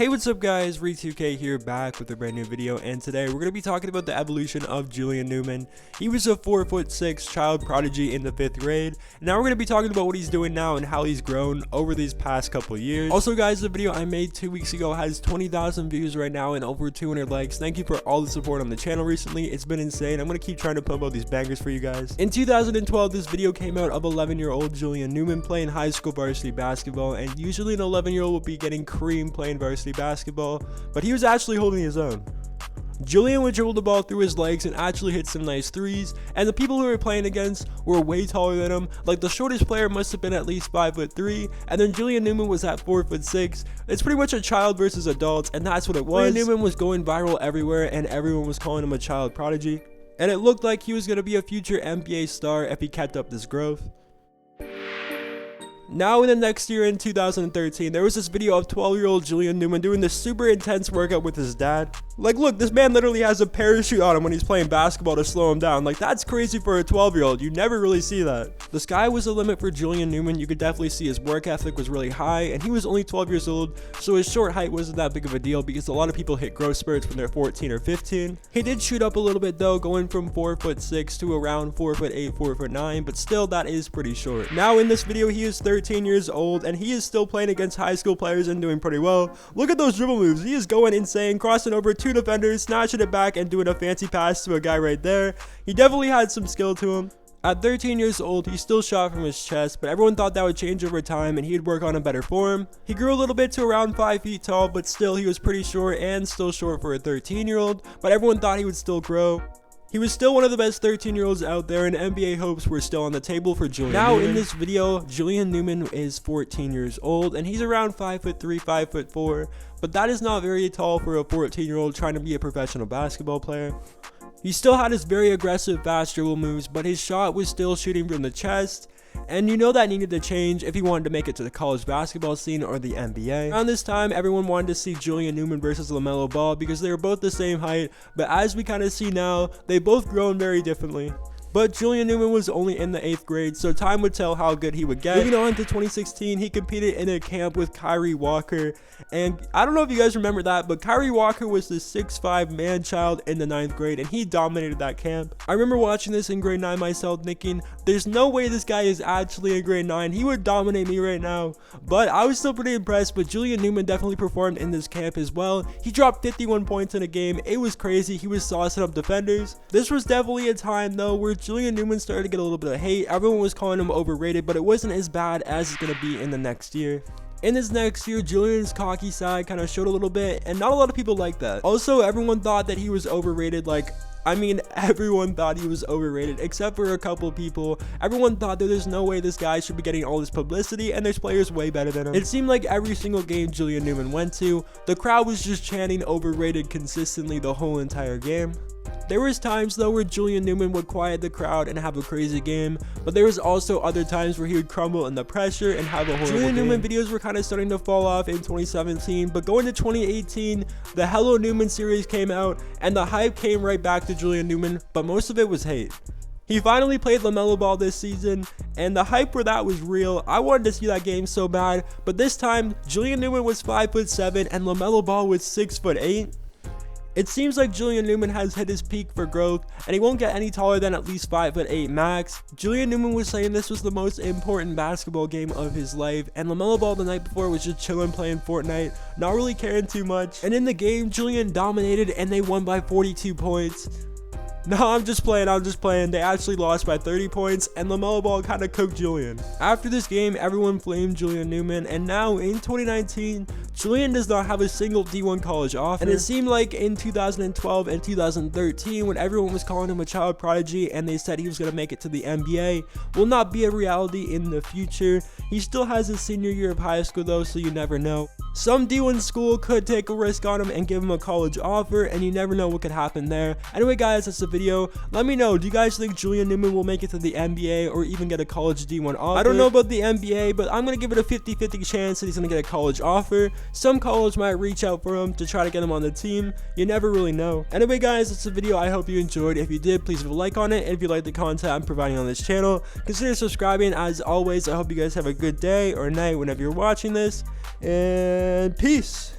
Hey, what's up guys, Re2K here, back with a brand new video, and today we're going to be talking about the evolution of Julian Newman. He was a 4'6" child prodigy in the 5th grade, and now we're going to be talking about what he's doing now and how he's grown over these past couple years. Also guys, the video I made 2 weeks ago has 20,000 views right now and over 200 likes. Thank you for all the support on the channel recently. It's been insane. I'm going to keep trying to pump out these bangers for you guys. In 2012, this video came out of 11-year-old Julian Newman playing high school varsity basketball, and usually an 11-year-old would be getting creamed playing varsity basketball, but he was actually holding his own. Julian would dribble the ball through his legs and actually hit some nice threes, and the people who were playing against were way taller than him. Like, the shortest player must have been at least 5'3", and then Julian Newman was at 4'6". It's pretty much a child versus adults, and that's what it was. Julian Newman was going viral everywhere, and everyone was calling him a child prodigy, and it looked like he was going to be a future NBA star if he kept up this growth. Now in the next year, in 2013, there was this video of 12-year-old Julian Newman doing this super intense workout with his dad. Like, look, this man literally has a parachute on him when he's playing basketball to slow him down. Like, that's crazy for a 12-year-old. You never really see that. The sky was the limit for Julian Newman. You could definitely see his work ethic was really high, and he was only 12 years old, so his short height wasn't that big of a deal because a lot of people hit growth spurts when they're 14 or 15. He did shoot up a little bit though, going from 4'6" to around 4'8", 4'9", but still that is pretty short. Now in this video, he is 13 years old, and he is still playing against high school players and doing pretty well. Look at those dribble moves. He is going insane, crossing over 2 defenders, snatching it back, and doing a fancy pass to a guy right there. He definitely had some skill to him. At 13 years old, he still shot from his chest, but everyone thought that would change over time and he'd work on a better form. He grew a little bit to around 5 feet tall, but still he was pretty short, and still short for a 13-year-old, but everyone thought he would still grow. He was still one of the best 13-year-olds out there, and NBA hopes were still on the table for Julian Newman. In this video, Julian Newman is 14 years old, and he's around 5'3", 5'4", but that is not very tall for a 14-year-old trying to be a professional basketball player. He still had his very aggressive fast dribble moves, but his shot was still shooting from the chest, and you know that needed to change if he wanted to make it to the college basketball scene or the NBA. Around this time, everyone wanted to see Julian Newman versus LaMelo Ball because they were both the same height, but as we kind of see now, they both grown very differently. But Julian Newman was only in the 8th grade, so time would tell how good he would get. Moving on to 2016, he competed in a camp with Kyrie Walker, and I don't know if you guys remember that, but Kyrie Walker was the 6'5" man-child in the 9th grade, and he dominated that camp. I remember watching this in grade 9 myself, thinking, there's no way this guy is actually in grade 9. He would dominate me right now. But I was still pretty impressed, but Julian Newman definitely performed in this camp as well. He dropped 51 points in a game. It was crazy. He was saucing up defenders. This was definitely a time, though, where Julian Newman started to get a little bit of hate. Everyone was calling him overrated, but it wasn't as bad as it's going to be in the next year. In this next year, Julian's cocky side kind of showed a little bit, and not a lot of people liked that. Also, everyone thought that he was overrated. Everyone thought he was overrated, except for a couple people. Everyone thought that there's no way this guy should be getting all this publicity, and there's players way better than him. It seemed like every single game Julian Newman went to, the crowd was just chanting overrated consistently the whole entire game. There was times though where Julian Newman would quiet the crowd and have a crazy game, but there was also other times where he would crumble in the pressure and have a horrible game. Julian Newman videos were kind of starting to fall off in 2017, but going to 2018, the Hello Newman series came out, and the hype came right back to Julian Newman, but most of it was hate. He finally played LaMelo Ball this season, and the hype for that was real. I wanted to see that game so bad, but this time, Julian Newman was 5'7", and LaMelo Ball was 6'8". It seems like Julian Newman has hit his peak for growth, and he won't get any taller than at least 5'8" max. Julian Newman was saying this was the most important basketball game of his life, and LaMelo Ball the night before was just chilling playing Fortnite, not really caring too much. And in the game, Julian dominated, and they won by 42 points. No, I'm just playing. They actually lost by 30 points, and LaMelo Ball kind of cooked Julian. After this game, everyone flamed Julian Newman, and now in 2019, Julian does not have a single D1 college offer. And it seemed like in 2012 and 2013, when everyone was calling him a child prodigy and they said he was going to make it to the NBA, will not be a reality in the future. He still has his senior year of high school though, so you never know. Some D1 school could take a risk on him and give him a college offer, and you never know what could happen there. Anyway guys, that's the video. Let me know, do you guys think Julian Newman will make it to the NBA or even get a college D1 offer? I don't know about the NBA, but I'm going to give it a 50-50 chance that he's going to get a college offer. Some college might reach out for him to try to get him on the team. You never really know. Anyway guys, that's the video. I hope you enjoyed. If you did, please leave a like on it, and if you like the content I'm providing on this channel, consider subscribing. As always, I hope you guys have a good day or night whenever you're watching this, and peace.